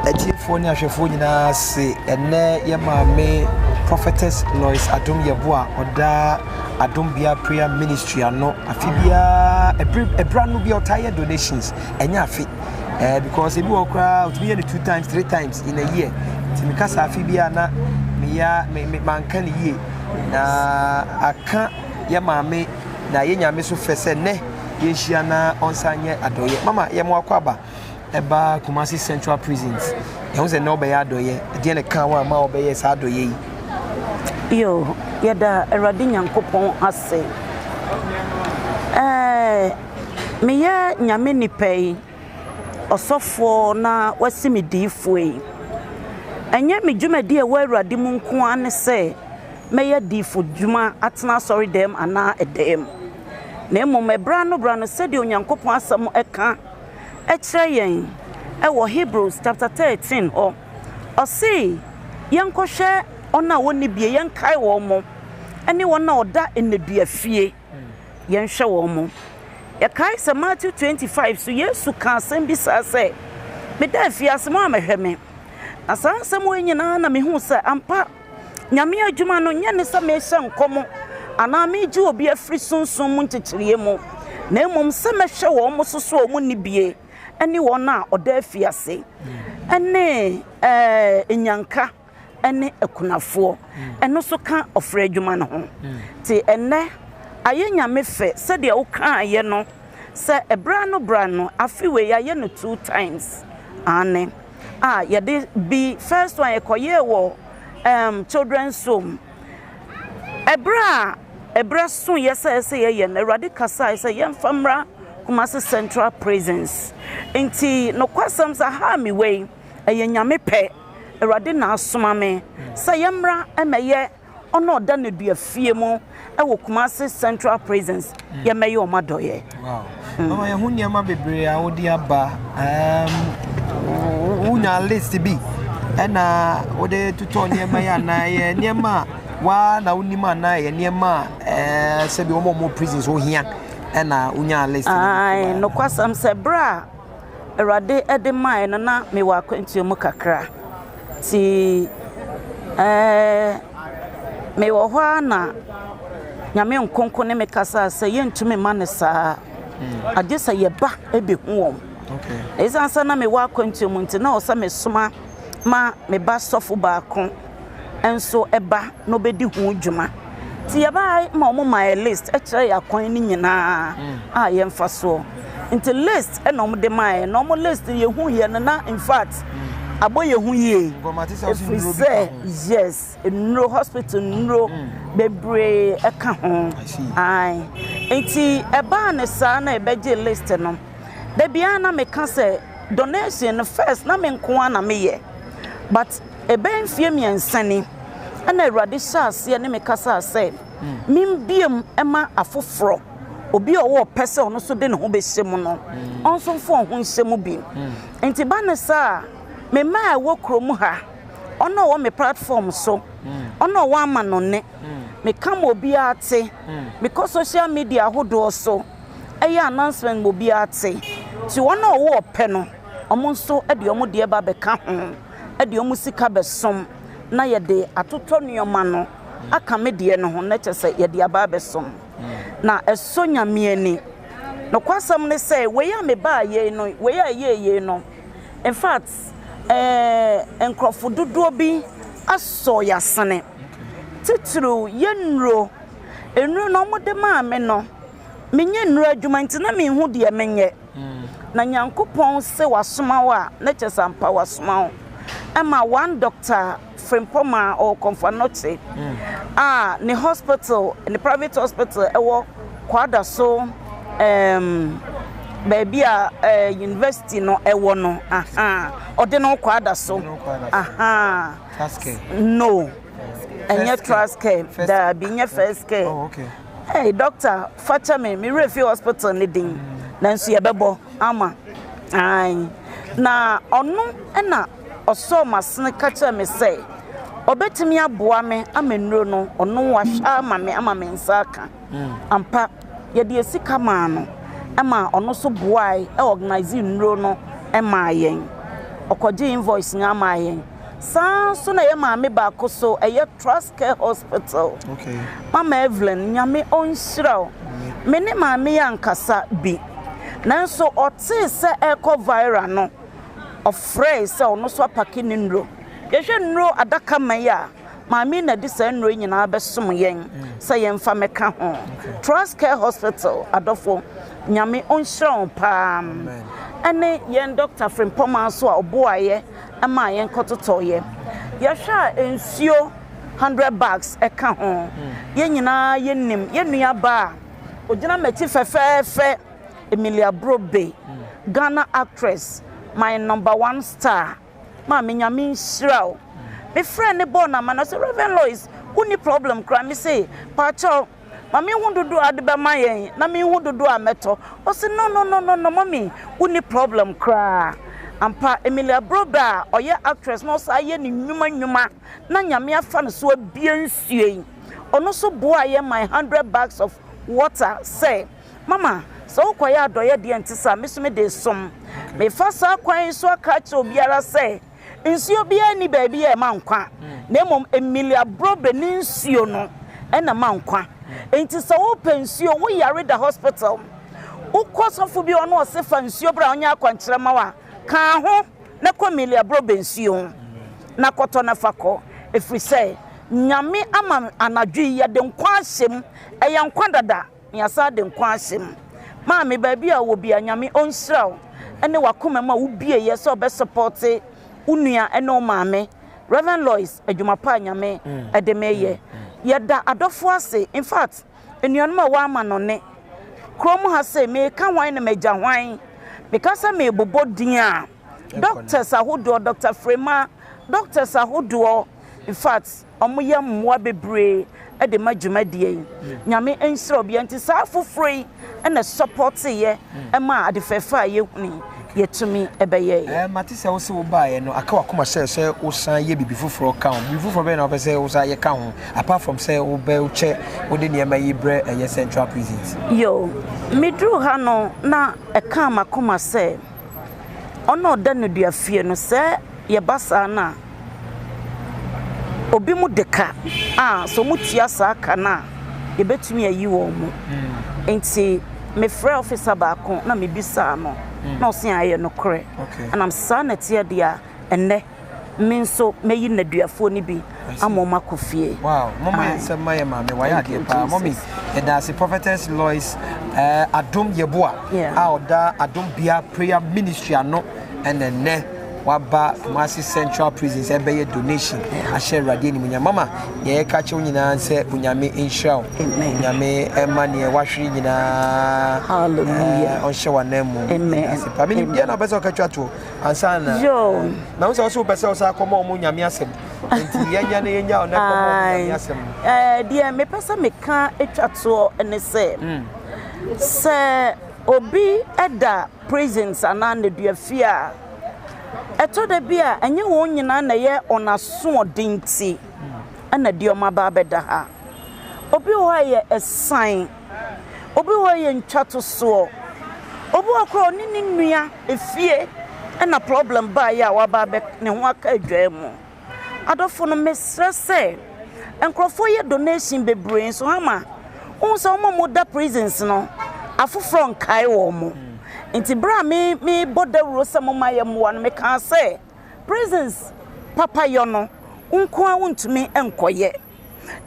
Phone Ashafuni say, and ne me Prophetess LOIS ADOM YEBOAH Oda Adom Bia Prayer Ministry no afibia a brand new be tired donations and ya fit because if you walk out to be 2 times 3 times in a year timikasa afibia na me man kan ye na aka ya mame na ye nyame so fese ne ye hia na onsanye adoye mama ye mo akwaba eba Kumasi Central Prisons e won se no be ya adoye de ne kan wa ma obeye sa adoye yo yada Awurade Nyankopon ase me ye nyame nipai osofo na wasimidifo yi enye me dwumadi e wa Awurade mu nko ane se me ye difo dwuma atena sorry dem ana edem na emom ebra no se de Onyankopon asam eka xtra yen e wo Hebrews chapter 13 o say yenkohwe ona woni bie yenkai wo mo ene wona oda enedua fie yenhwe wo mo yekai se Matthew 25 so Yesu ka asem bi sa se me da fie asem amehwe me asansem wenyina na me hu se ampa nyame adwuma no nya ne se me hye nkomo ana me gi obi afri sunsun mu ntekyere mu na emom se mehwe wo mo soso wo mu ni bie ene wona oda afie ase ene enyanka ene ekunafo eno so ka ofre adwuma no ho ti ene ayenya mefe se de wo kan aye no se ebra no afiwe ya ye no 2 times ane ye de be first one ekoye wo children's home ebra so yesa ye na Awurade kasa se ye mfamra Kumasi Central Prisons enti no kwasam sa ha mi we nyame pe Awurade na asoma me sa yemra emeye ono oda na dua fie mu e wo Kumasi Central Prisons yemeye o madoye wow mama ye hu niam bebre a wo di aba unya list bi na wo de tuto niam ya na ye niam wa na unima na ye niam se bi wo mo prisons wo hia na unya list ai no kwasam se bra Awurade ede mai na me wa kwantu mu kakra ti me wo hwa na nyame nkonko ne me kasa se yentumi manesa adisa ye ba ebe hu wom okay ezansa na me wa kwantu mu nti na o sa me soma ma me ba sofo ba kon enso eba no bedi hu dwuma ti ya ba ma mo my list xtra ya kon ni nyina ye mfa so nti list e no mo de my no mo list ye hu ye na in fact aboye hu ye yes no hospital no bebre eka ho ai enti eba ne sa na ebeje list no da bia na me ka se donation first na me nko na me ye but ebe mfie mi ensani na Awurade saase ne me kasa se mimbiem ema afoforo obi owo pese ono so de ne ho be hyem no onso fo ho hyem bi enti ba ne sa me ma wo krom ha ono wo me platform so ono wo ama no ne me kam obi ate because social media hodo so eya announcement obi ate ti ono wo pe no omo so e de omo de ba be ka ho e de omo sika be som na ye de atoto nuoma no aka me de no ho na chese ye de aba be som na eso nyame ani no kwasam ne say we ya me ba ye no we ya ye no in fact enkrofo dodo bi aso ya sene titru yenro enru no mo de ma me no menye nru adwuma nti na me hu de menye na Nyankopon se wasoma wa na chese mpa wasoma wo ema one doctor Frimpoma or Confanote ne hospital in the private hospital ewo kwada so baby university no ewo no ode no kwada so no enye trust care da binye first care oh okay hey doctor facha me refi hospital ni din nanso ye bebo ama ai na onu na oso masne kacha me say obetimi aboa me amenuro no ono wahwa ama me nsaka ampa ye de esika ma no ama ono so boai e organize nnuro no e ma yen okoje invoice nga ma yen san so na ye maame ba ko so eye Trust Care Hospital. Okay. Mama Evelyn nyame onhyiraw me ne maame yankasa bi nanso ote se eco viral no ofrey se ono so apake ne nro ye hwe nro adaka maya maame na di se nro nyina besom yen se ye mfa meka ho. Trust Care Hospital adofo nyame onhyiraw pam ene yen Dr. Frimpoma so oboaye ama yen kototoye ye hwa ensuo 100 bags eka ho ye nyina ye nim ye nua ba ogina meti fefefe Emilia Brobe Ghana actress my #1 star ma me nyame nhyiraw me friend ne born na man say Reverend Lois uni problem kra me say pacho mami hundudu adeba mayen na me hundudu ameto o say no mami uni problem kra ampa Emilia Brobe oye actress no say ye ni nwuma na nyame afa no so abiansuei ono so boa ye my 100 bags of water say mama so kwaya adoye de ntisa me so me de som me fasa kwan so aka che obiara say nsuo bia ni ba bi e mankwa na mom Emilia Brobe ni nsuo no e na mankwa enti so wo pensuo wo yare da hospital ukosofo bi ono osefa nsuo bra onya akwankyere mawa ka ho na ko Emilia Brobe nsuo na koto na fako efri say nyame ama anadwi ya de nkwa ahyem e ya nkwa dada nyasa de nkwa ahyem ma me ba bi a wo bia nyame onhyiraw ene wakoma ma wo bie ye so be support unua ene o maame Reverend Lois adwumapa nyame edemeye yeda adofo ase in fact enuanuma wa ama no ne krom ha say me ka hwan na meja hwan because me bobo din a doctors ahodo Dr. Frema doctors ahodo in fact omoye mmoa bebre e de madwumadie nyame enhyira obi anti sa fofroi ena support ye e ma adefefa ye huni yetumi ebeye matise wo se wo baaye no aka wakoma se wo san ye bibi foforo ka ho bibi foforo be na obese wo san ye ka ho apart from say wo be wo che wo de ne ma yi bre eye central prisons yo midru ha no na e ka makoma se ono da no dua fie no se ye basa na obi mu deka so mutia sa aka na ye betumi ayi wo mu enti me frɛ officer ba ko na me bisa no no se aye no kre and I'm sanity dia enne me nso meyi na duafo ni bi amoma kofie wow mama se maye mama wa ya de pa mommy e da se Prophetess LOIS Adom Yeboaah a oda Adom Bia prayer ministry ano enne waba KUMASI Central Prisons ebeye donation a share radio ni munya mama ye ka che nyina se unyame inshaw unyame emane wahwe nyina hallelujah on shewa nemu asi pa mini bia na besa ka twato ansana yo na wo so pese wo sa komo mo nyame asem enti yenya na yenya ona komo nyame asem dia me pesa me ka etwato ene se obi eda prisons anande duafia eto da bia enye wo nyina na ye onaso odinti ana di oma ba beda ha obi wo ye esan obi wo ye ntwato so obi akro oni ni nua efie na problem ba ya wa ba be ne ho aka adwamu adofo no mesre se enkrofo ye donation bebre so hama unso mo da prisons no afofro nkai wo mo inti bra me boda rosa mama ye mo no me kan say prisons papa yo no unko a wontumi enkoye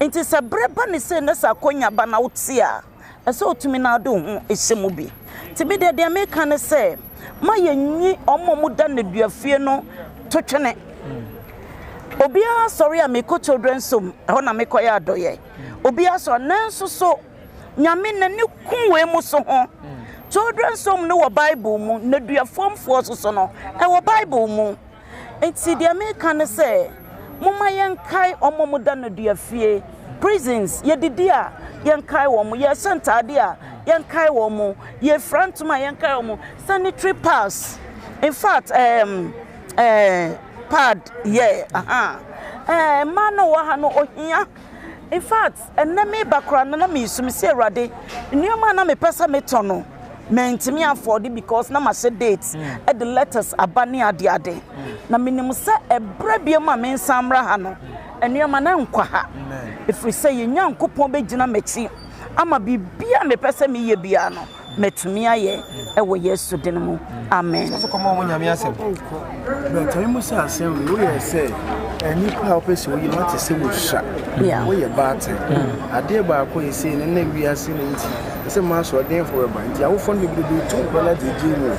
inti se breba ne se na sa konya ba na wotia ese otumi na do ho ehyemu bi ti me de me kan say ma ye nyi omo da na duafie no totwene obia sorry a me ko children's home ho na me koya adoye obia so nanso so nyame na ne kunwe mu so ho children's home no Bible mu na dua form force so no e wo Bible mu enti de American say mumma yenkai omomu da na dua fie prisons ye didi a yenkai wo mu ye sentade a yenkai wo mu ye front-ma yenkai wo mu sanitary pass in fact pad mano wa ha no ohia in fact eneme bakra na me sumisi awrade nneoma na me pesa metono mentimi afford because na ma say dates e the letters abani ade na minim say ebra bia ma men samra ha no enuama na nkwa ha if say yenyankopon be gina machi ama bibia me pese me ye bia no metumi aye e wo Yesu din mu amen so come on nyame asem but I must say asem we say any help us you want to say we sha we bad ade ba ko yi say na wi ase na nti say ma so den for ba nti awo fon be to bala de jiru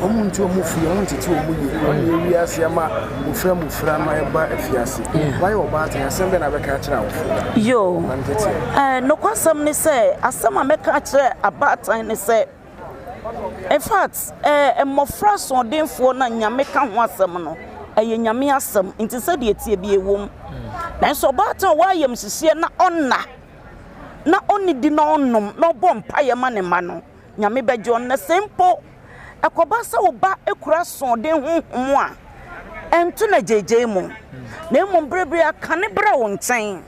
omu nti omu fi omu titi omu yi wi ase ma mu fra ma e ba afiase why o ba tan asem be na be ka kira wo yo no kwasam ni say asem a me ka kira abatan ni say in fact mofra so den fo na nyame ka ho asem no nyame asem nti se de tie bi ewom na so batan wa yam sisi na onna na oni di na onnom na bom paye ma ne ma no nyame beje on na simple ekoba se wo ba ekura so den honhom a ento na jeje mu na emu brebre aka ne bra wo nchen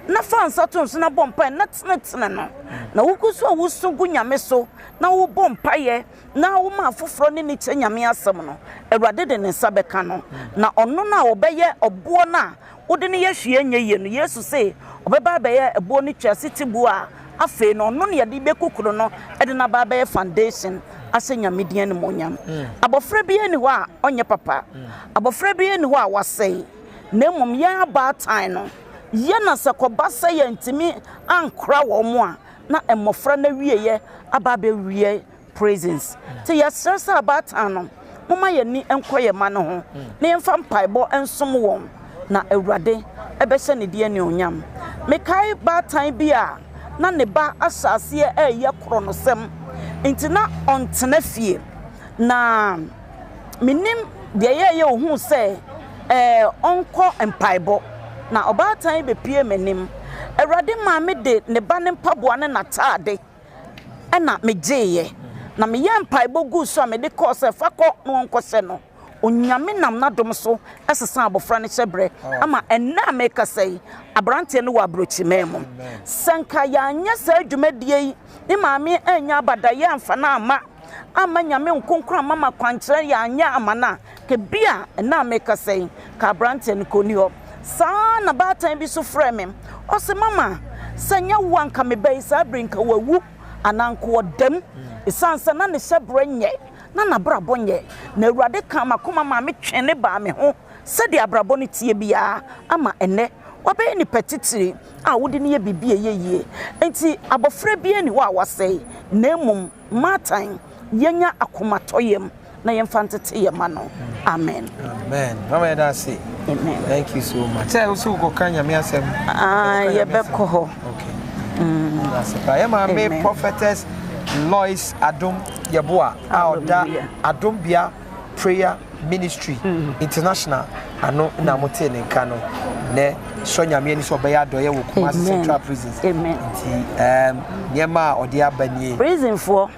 na fansa to so na bom paye na tene no na wukuso awusu gu nyame so na wo bom paye na wo ma foforo ne ni che nyame asem no ewrade de ne sabeka no na ono na wo beye obo na wo de ne yehwe enye no Yesu say obeba beye ebo ni twase tibu a afi no ono ne yede bekukuru no ede na ba beye foundation ase nyame die ne monyam abofra bi eni ho a onye papa abofra bi eni ho a wasei na mom ya ba tan no ye na sakoba say yantimi ankra wo mo a na emofra na wieye aba be wiye presence te yesresa about ano mama ye ni enkoye ma no ho na yemfa mpaibo ensom won na awurade ebehye ne die ne onyam mekai ba tan bi a na ne ba asase ye koro no sem enti na ontena fie na minim de ye ohun se onko mpaibo na obatan be pie menim awurade ma me de ne ba ne mpaboa ne natade na mejeye na me yampaibo gu so me de course fakọ no onkose no onyame nam na dom so esesa abofra ne chebre ama enna me kasai abrante ne wa abrochi memo sanka ya anya sa adwumadie ni maame anya abadaye amfa na ama nyame nkonkran mama kwankyere ya anya amana ke bia enna me kasai ka abrante ne koni ho sa na batan bi so frame o se mama sanya wanka me bai sa brinka wawu ananko dem isansa na ne hyebro nye na brabo nye na awurade ka makoma ma me twene ba me ho se de abrabo ne tie bia ama ene wabe ni petitiri a wodi ne ye bibie yeye enti abofra bia ni wa wasei na emum matan yenya akomatoyem na yemfantete yema no amen mama da say amen thank you so much say also go kan nyame asem ye beko ho okay that's it I am a Prophetess LOIS ADOM YEBOAH oda Adombia Prayer Ministry International ano na mote ne nka no ne so nyame ni so be ya do ye wo KUMASI Central Prisons amen nti nyema ode abanie prison for